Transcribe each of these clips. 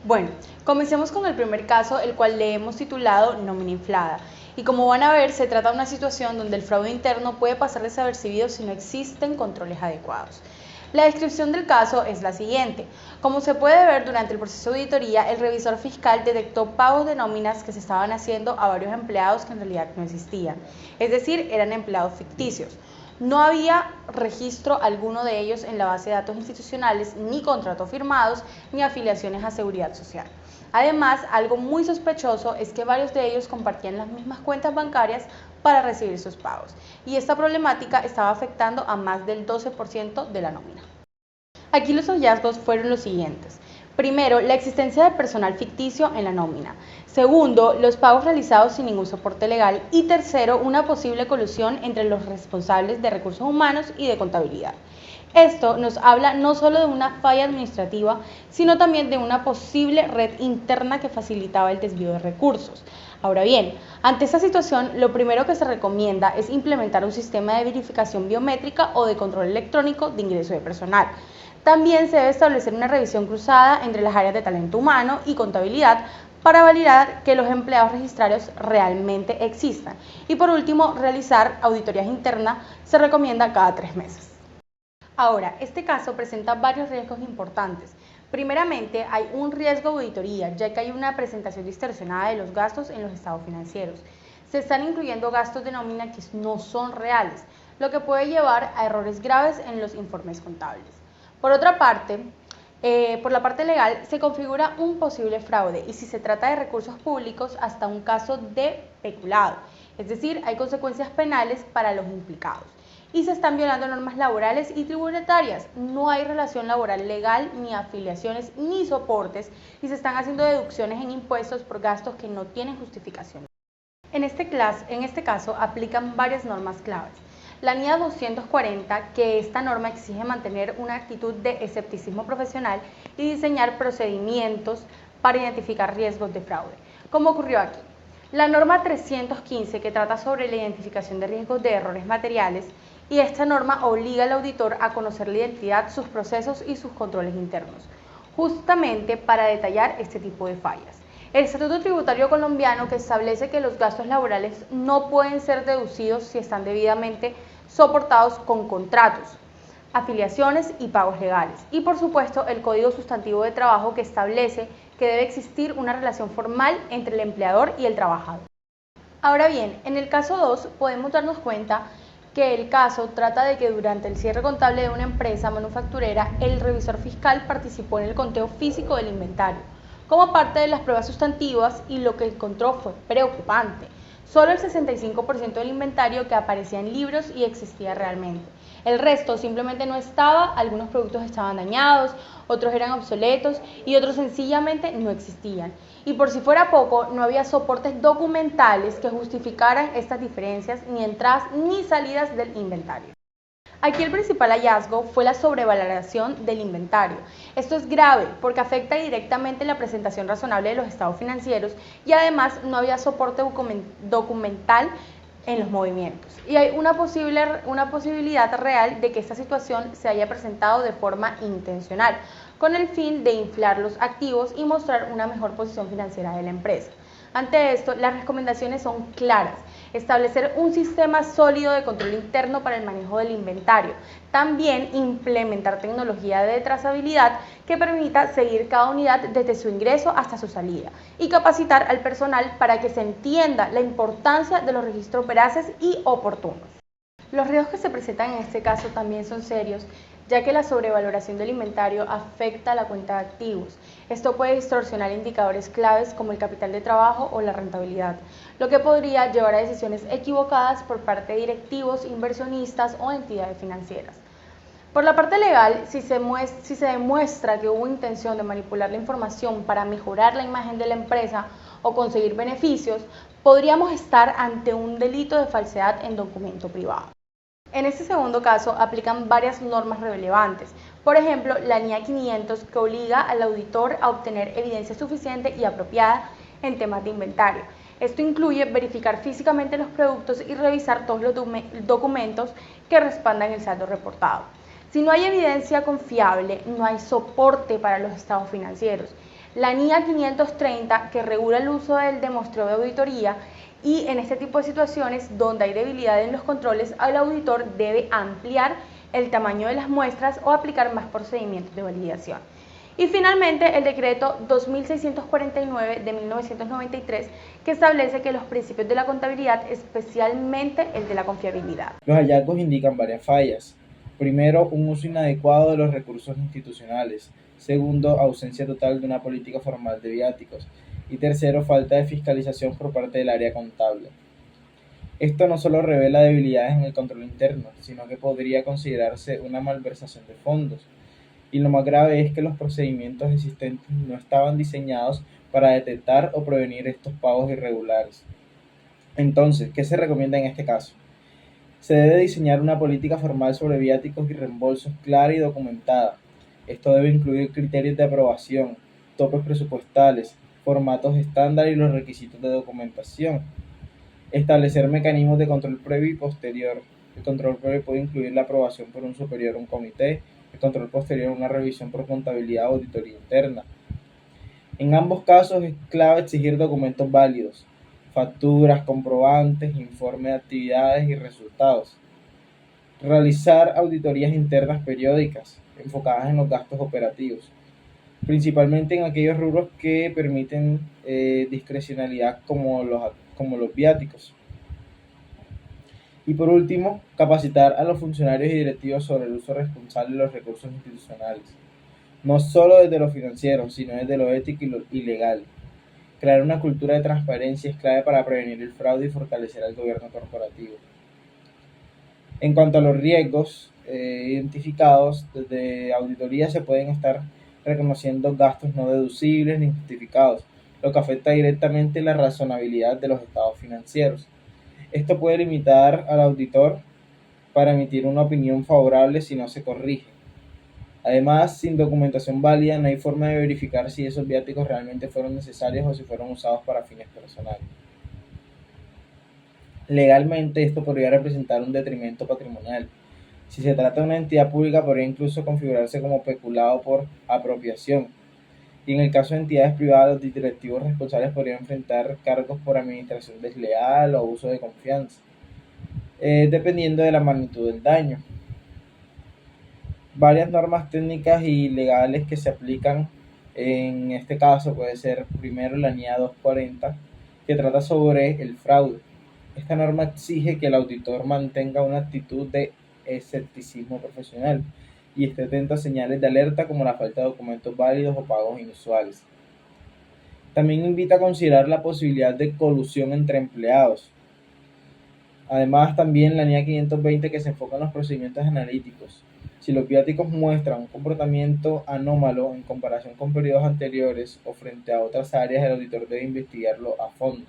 Bueno, comencemos con el primer caso, el cual le hemos titulado nómina inflada. Y como van a ver, se trata de una situación donde el fraude interno puede pasar desapercibido si no existen controles adecuados. La descripción del caso es la siguiente. Como se puede ver durante el proceso de auditoría, el revisor fiscal detectó pagos de nóminas que se estaban haciendo a varios empleados que en realidad no existían, es decir, eran empleados ficticios. No había registro alguno de ellos en la base de datos institucionales, ni contratos firmados, ni afiliaciones a seguridad social. Además, algo muy sospechoso es que varios de ellos compartían las mismas cuentas bancarias para recibir sus pagos, y esta problemática estaba afectando a más del 12% de la nómina. Aquí los hallazgos fueron los siguientes. Primero, la existencia de personal ficticio en la nómina. Segundo, los pagos realizados sin ningún soporte legal. Y tercero, una posible colusión entre los responsables de recursos humanos y de contabilidad. Esto nos habla no solo de una falla administrativa, sino también de una posible red interna que facilitaba el desvío de recursos. Ahora bien, ante esta situación, lo primero que se recomienda es implementar un sistema de verificación biométrica o de control electrónico de ingreso de personal. También se debe establecer una revisión cruzada entre las áreas de talento humano y contabilidad para validar que los empleados registrarios realmente existan. Y por último, realizar auditorías internas se recomienda cada 3 meses. Ahora, este caso presenta varios riesgos importantes. Primeramente, hay un riesgo de auditoría, ya que hay una presentación distorsionada de los gastos en los estados financieros. Se están incluyendo gastos de nómina que no son reales, lo que puede llevar a errores graves en los informes contables. Por otra parte, por la parte legal, se configura un posible fraude y si se trata de recursos públicos, hasta un caso de peculado, es decir, hay consecuencias penales para los implicados. Y se están violando normas laborales y tributarias. No hay relación laboral legal, ni afiliaciones, ni soportes, y se están haciendo deducciones en impuestos por gastos que no tienen justificación. En este caso, aplican varias normas claves. La NIA 240, que esta norma exige mantener una actitud de escepticismo profesional y diseñar procedimientos para identificar riesgos de fraude, como ocurrió aquí. La norma 315, que trata sobre la identificación de riesgos de errores materiales, y esta norma obliga al auditor a conocer la identidad, sus procesos y sus controles internos, justamente para detallar este tipo de fallas. El Estatuto Tributario Colombiano, que establece que los gastos laborales no pueden ser deducidos si están debidamente soportados con contratos, afiliaciones y pagos legales. Y por supuesto, el Código Sustantivo de Trabajo, que establece que debe existir una relación formal entre el empleador y el trabajador. Ahora bien, en el caso 2 podemos darnos cuenta que el caso trata de que durante el cierre contable de una empresa manufacturera, el revisor fiscal participó en el conteo físico del inventario como parte de las pruebas sustantivas y lo que encontró fue preocupante. Solo el 65% del inventario que aparecía en libros y existía realmente. El resto simplemente no estaba, algunos productos estaban dañados, otros eran obsoletos y otros sencillamente no existían. Y por si fuera poco, no había soportes documentales que justificaran estas diferencias, ni entradas ni salidas del inventario. Aquí el principal hallazgo fue la sobrevaloración del inventario. Esto es grave porque afecta directamente la presentación razonable de los estados financieros y además no había soporte documental en los movimientos. Y hay una posibilidad real de que esta situación se haya presentado de forma intencional, con el fin de inflar los activos y mostrar una mejor posición financiera de la empresa. Ante esto, las recomendaciones son claras. Establecer un sistema sólido de control interno para el manejo del inventario. También implementar tecnología de trazabilidad que permita seguir cada unidad desde su ingreso hasta su salida. Y capacitar al personal para que se entienda la importancia de los registros veraces y oportunos. Los riesgos que se presentan en este caso también son serios, ya que la sobrevaloración del inventario afecta a la cuenta de activos. Esto puede distorsionar indicadores claves como el capital de trabajo o la rentabilidad, lo que podría llevar a decisiones equivocadas por parte de directivos, inversionistas o entidades financieras. Por la parte legal, si se demuestra que hubo intención de manipular la información para mejorar la imagen de la empresa o conseguir beneficios, podríamos estar ante un delito de falsedad en documento privado. En este segundo caso, aplican varias normas relevantes. Por ejemplo, la NIA 500, que obliga al auditor a obtener evidencia suficiente y apropiada en temas de inventario. Esto incluye verificar físicamente los productos y revisar todos los documentos que respaldan el saldo reportado. Si no hay evidencia confiable, no hay soporte para los estados financieros. La NIA 530, que regula el uso del demostrado de auditoría, y en este tipo de situaciones donde hay debilidad en los controles, el auditor debe ampliar el tamaño de las muestras o aplicar más procedimientos de validación. Y finalmente, el decreto 2649 de 1993, que establece que los principios de la contabilidad, especialmente el de la confiabilidad. Los hallazgos indican varias fallas. Primero, un uso inadecuado de los recursos institucionales. Segundo, ausencia total de una política formal de viáticos. Y tercero, falta de fiscalización por parte del área contable. Esto no solo revela debilidades en el control interno, sino que podría considerarse una malversación de fondos. Y lo más grave es que los procedimientos existentes no estaban diseñados para detectar o prevenir estos pagos irregulares. Entonces, ¿qué se recomienda en este caso? Se debe diseñar una política formal sobre viáticos y reembolsos clara y documentada. Esto debe incluir criterios de aprobación, topes presupuestales, formatos estándar y los requisitos de documentación. Establecer mecanismos de control previo y posterior. El control previo puede incluir la aprobación por un superior o un comité. El control posterior, una revisión por contabilidad o auditoría interna. En ambos casos es clave exigir documentos válidos, facturas, comprobantes, informe de actividades y resultados. Realizar auditorías internas periódicas, enfocadas en los gastos operativos, principalmente en aquellos rubros que permiten discrecionalidad como los viáticos. Y por último, capacitar a los funcionarios y directivos sobre el uso responsable de los recursos institucionales, no solo desde lo financiero, sino desde lo ético y legal. Crear una cultura de transparencia es clave para prevenir el fraude y fortalecer el gobierno corporativo. En cuanto a los riesgos identificados, desde auditoría se pueden estar reconociendo gastos no deducibles ni justificados, lo que afecta directamente la razonabilidad de los estados financieros. Esto puede limitar al auditor para emitir una opinión favorable si no se corrige. Además, sin documentación válida no hay forma de verificar si esos viáticos realmente fueron necesarios o si fueron usados para fines personales. Legalmente, esto podría representar un detrimento patrimonial. Si se trata de una entidad pública, podría incluso configurarse como peculado por apropiación. Y en el caso de entidades privadas, los directivos responsables podrían enfrentar cargos por administración desleal o uso de confianza, dependiendo de la magnitud del daño. Varias normas técnicas y legales que se aplican en este caso puede ser primero la NIA 240, que trata sobre el fraude. Esta norma exige que el auditor mantenga una actitud de escepticismo profesional y esté atento a señales de alerta como la falta de documentos válidos o pagos inusuales. También invita a considerar la posibilidad de colusión entre empleados. Además, también la NIA 520, que se enfoca en los procedimientos analíticos. Si los viáticos muestran un comportamiento anómalo en comparación con periodos anteriores o frente a otras áreas, el auditor debe investigarlo a fondo.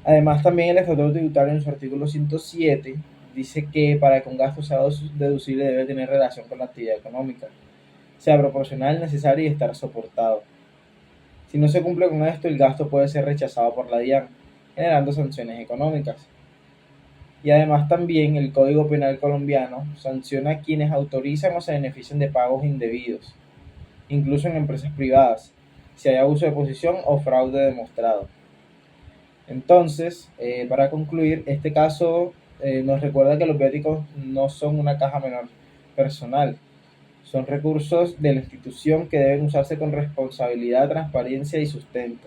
Además, también el Estatuto Tributario en su artículo 107 dice que para que un gasto sea deducible debe tener relación con la actividad económica, sea proporcional, necesario y estar soportado. Si no se cumple con esto, el gasto puede ser rechazado por la DIAN, generando sanciones económicas. Y además también el Código Penal colombiano sanciona a quienes autorizan o se benefician de pagos indebidos, incluso en empresas privadas, si hay abuso de posición o fraude demostrado. Entonces, para concluir, este caso nos recuerda que los viáticos no son una caja menor personal, son recursos de la institución que deben usarse con responsabilidad, transparencia y sustento.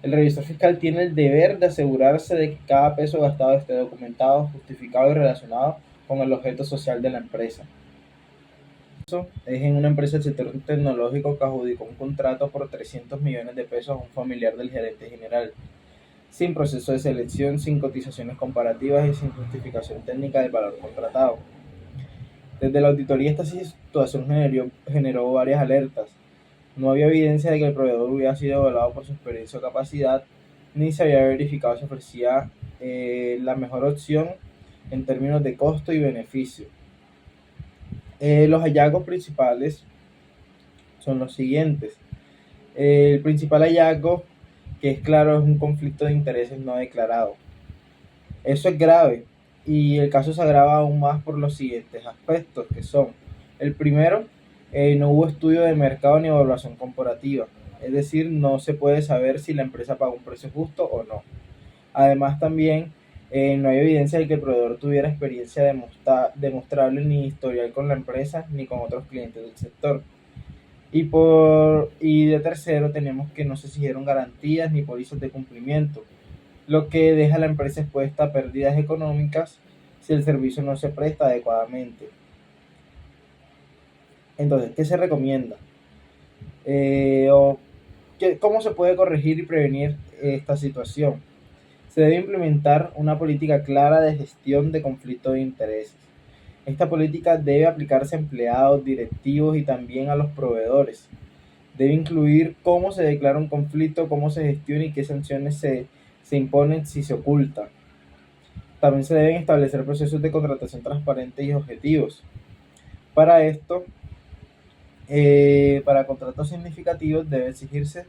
El revisor fiscal tiene el deber de asegurarse de que cada peso gastado esté documentado, justificado y relacionado con el objeto social de la empresa. Eso es en una empresa del sector tecnológico que adjudicó un contrato por 300 millones de pesos a un familiar del gerente general, sin proceso de selección, sin cotizaciones comparativas y sin justificación técnica del valor contratado. Desde la auditoría esta situación generó varias alertas. No había evidencia de que el proveedor hubiera sido evaluado por su experiencia o capacidad, ni se había verificado si ofrecía la mejor opción en términos de costo y beneficio. Los hallazgos principales son los siguientes. El principal hallazgo, que es claro, es un conflicto de intereses no declarado. Eso es grave y el caso se agrava aún más por los siguientes aspectos, que son: el primero, no hubo estudio de mercado ni evaluación comparativa. Es decir, no se puede saber si la empresa pagó un precio justo o no. Además, también no hay evidencia de que el proveedor tuviera experiencia demostrable ni historial con la empresa ni con otros clientes del sector. Y de tercero, tenemos que no se exigieron garantías ni pólizas de cumplimiento, lo que deja a la empresa expuesta a pérdidas económicas si el servicio no se presta adecuadamente. Entonces, ¿qué se recomienda? ¿Cómo se puede corregir y prevenir esta situación? Se debe implementar una política clara de gestión de conflicto de intereses. Esta política debe aplicarse a empleados, directivos y también a los proveedores. Debe incluir cómo se declara un conflicto, cómo se gestiona y qué sanciones se imponen si se oculta. También se deben establecer procesos de contratación transparentes y objetivos. Para esto, para contratos significativos debe exigirse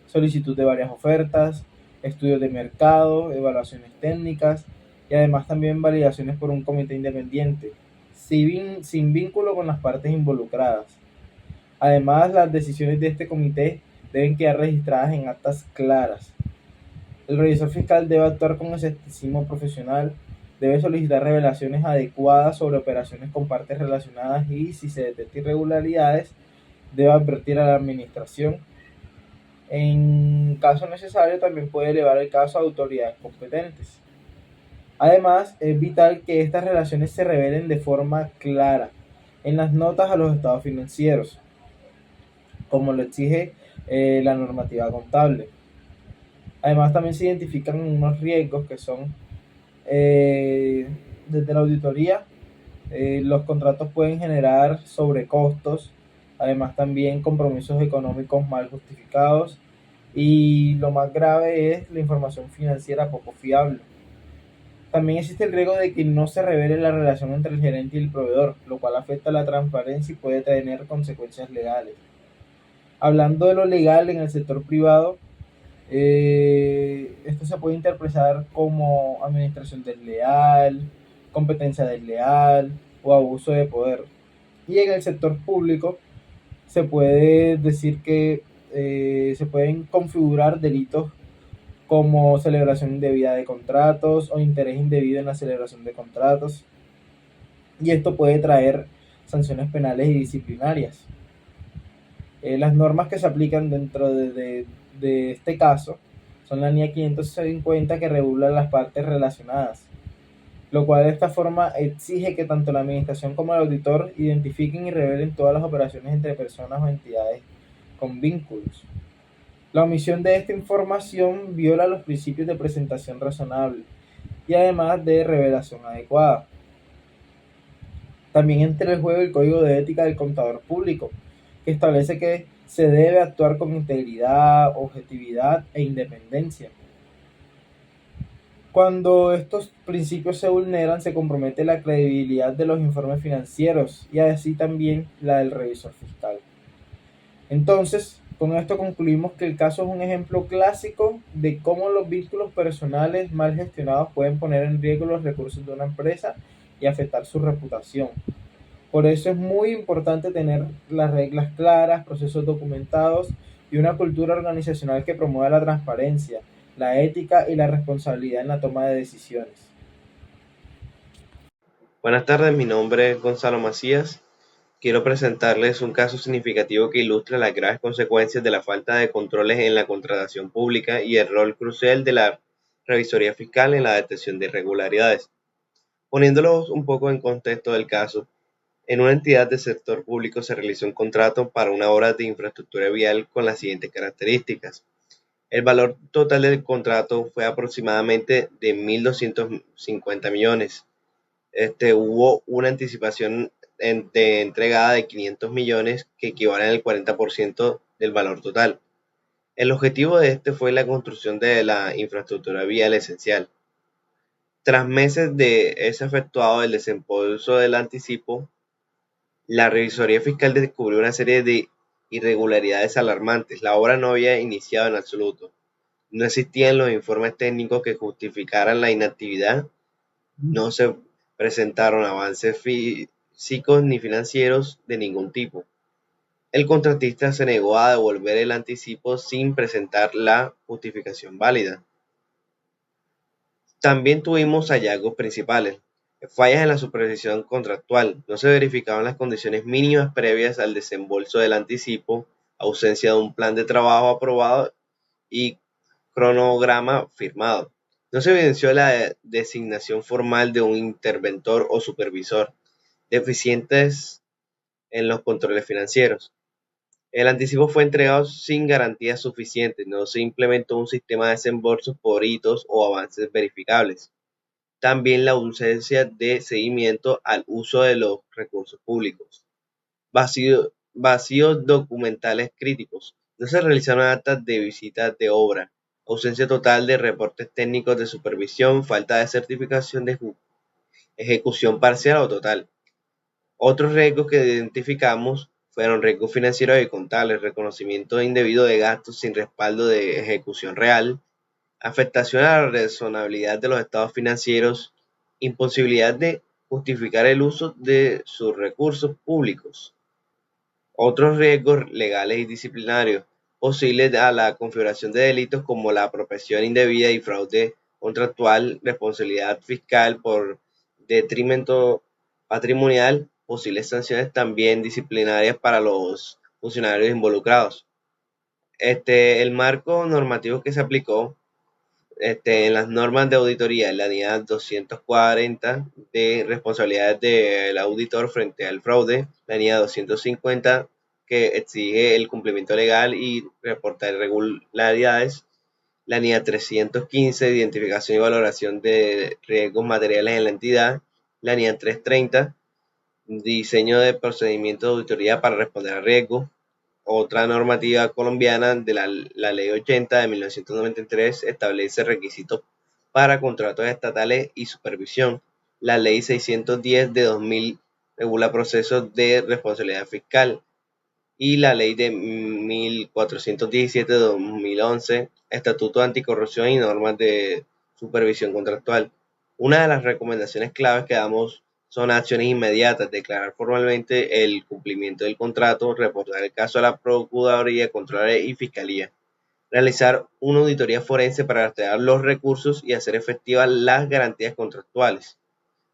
solicitud de varias ofertas, estudios de mercado, evaluaciones técnicas y además también validaciones por un comité independiente, sin vínculo con las partes involucradas. Además, las decisiones de este comité deben quedar registradas en actas claras. El revisor fiscal debe actuar con escepticismo profesional, debe solicitar revelaciones adecuadas sobre operaciones con partes relacionadas y, si se detecta irregularidades, debe advertir a la administración. En caso necesario, también puede elevar el caso a autoridades competentes. Además, es vital que estas relaciones se revelen de forma clara en las notas a los estados financieros, como lo exige la normativa contable. Además, también se identifican unos riesgos que son, desde la auditoría, los contratos pueden generar sobrecostos, además también compromisos económicos mal justificados y lo más grave es la información financiera poco fiable. También existe el riesgo de que no se revele la relación entre el gerente y el proveedor, lo cual afecta la transparencia y puede tener consecuencias legales. Hablando de lo legal en el sector privado, esto se puede interpretar como administración desleal, competencia desleal o abuso de poder. Y en el sector público se puede decir que se pueden configurar delitos como celebración indebida de contratos o interés indebido en la celebración de contratos. Y esto puede traer sanciones penales y disciplinarias. Las normas que se aplican dentro de este caso son la NIA 550, que regula las partes relacionadas, lo cual de esta forma exige que tanto la administración como el auditor identifiquen y revelen todas las operaciones entre personas o entidades con vínculos. La omisión de esta información viola los principios de presentación razonable y además de revelación adecuada. También entra en el juego el Código de Ética del Contador Público, que establece que se debe actuar con integridad, objetividad e independencia. Cuando estos principios se vulneran, se compromete la credibilidad de los informes financieros y así también la del revisor fiscal. Entonces, con esto concluimos que el caso es un ejemplo clásico de cómo los vínculos personales mal gestionados pueden poner en riesgo los recursos de una empresa y afectar su reputación. Por eso es muy importante tener las reglas claras, procesos documentados y una cultura organizacional que promueva la transparencia, la ética y la responsabilidad en la toma de decisiones. Buenas tardes, mi nombre es Gonzalo Macías. Quiero presentarles un caso significativo que ilustra las graves consecuencias de la falta de controles en la contratación pública y el rol crucial de la revisoría fiscal en la detección de irregularidades. Poniéndolos un poco en contexto del caso, en una entidad del sector público se realizó un contrato para una obra de infraestructura vial con las siguientes características. El valor total del contrato fue aproximadamente de 1.250 millones. Hubo una anticipación de entregada de 500 millones que equivalen al 40% del valor total. El objetivo de fue la construcción de la infraestructura vial esencial. Tras meses de ese efectuado el desembolso del anticipo, la revisoría fiscal descubrió una serie de irregularidades alarmantes. La obra no había iniciado en absoluto. No existían los informes técnicos que justificaran la inactividad. No se presentaron avances físicos ni financieros de ningún tipo. el contratista se negó a devolver el anticipo sin presentar la justificación válida. También tuvimos hallazgos principales. Fallas en la supervisión contractual. No se verificaban las condiciones mínimas previas al desembolso del anticipo, ausencia de un plan de trabajo aprobado y cronograma firmado. No se evidenció la designación formal de un interventor o supervisor. Deficientes en los controles financieros. El anticipo fue entregado sin garantías suficientes. No se implementó un sistema de desembolsos por hitos o avances verificables. También la ausencia de seguimiento al uso de los recursos públicos. Vacíos documentales críticos. No se realizaron actas de visitas de obra. Ausencia total de reportes técnicos de supervisión. Falta de certificación de ejecución parcial o total. Otros riesgos que identificamos fueron riesgos financieros y contables, reconocimiento indebido de gastos sin respaldo de ejecución real, afectación a la razonabilidad de los estados financieros, imposibilidad de justificar el uso de sus recursos públicos. Otros riesgos legales y disciplinarios posibles a la configuración de delitos como la apropiación indebida y fraude contractual, responsabilidad fiscal por detrimento patrimonial, posibles sanciones también disciplinarias para los funcionarios involucrados. El marco normativo que se aplicó en las normas de auditoría, en la unidad 240 de responsabilidades del auditor frente al fraude, la unidad 250 que exige el cumplimiento legal y reportar irregularidades, la unidad 315 de identificación y valoración de riesgos materiales en la entidad, la unidad 330 diseño de procedimientos de auditoría para responder a riesgos. Otra normativa colombiana de la Ley 80 de 1993 establece requisitos para contratos estatales y supervisión. La Ley 610 de 2000 regula procesos de responsabilidad fiscal. Y la Ley de 1417 de 2011, Estatuto Anticorrupción y normas de supervisión contractual. Una de las recomendaciones claves que damos son acciones inmediatas, declarar formalmente el cumplimiento del contrato, reportar el caso a la Procuraduría, Contraloría y Fiscalía, realizar una auditoría forense para rastrear los recursos y hacer efectivas las garantías contractuales,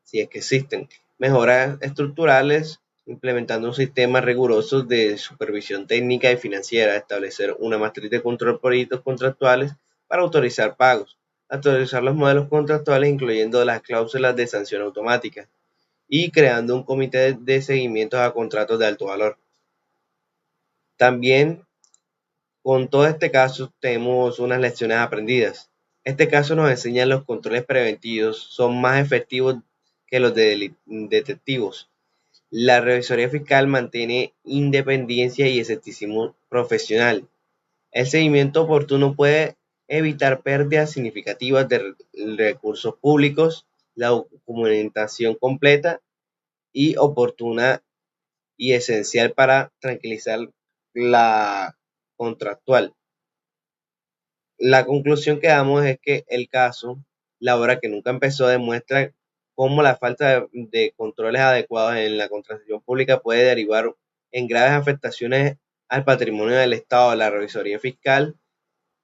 si es que existen, mejoras estructurales, implementando un sistema riguroso de supervisión técnica y financiera, establecer una matriz de control por hitos contractuales para autorizar pagos, actualizar los modelos contractuales incluyendo las cláusulas de sanción automática, y creando un comité de seguimiento a contratos de alto valor. También, con todo este caso, tenemos unas lecciones aprendidas. Este caso nos enseña que los controles preventivos son más efectivos que los de detectivos. La revisoría fiscal mantiene independencia y escepticismo profesional. El seguimiento oportuno puede evitar pérdidas significativas de recursos públicos, la documentación completa y oportuna y esencial para tranquilizar la contractual. La conclusión que damos es que el caso, la obra que nunca empezó, demuestra cómo la falta de controles adecuados en la contratación pública puede derivar en graves afectaciones al patrimonio del Estado. La revisoría fiscal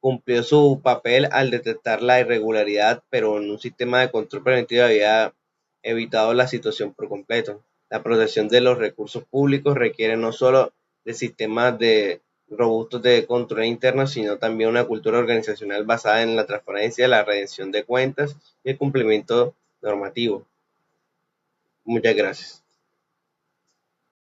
cumplió su papel al detectar la irregularidad, pero en un sistema de control preventivo había evitado la situación por completo. La protección de los recursos públicos requiere no solo de sistemas robustos de control interno, sino también una cultura organizacional basada en la transparencia, la rendición de cuentas y el cumplimiento normativo. Muchas gracias.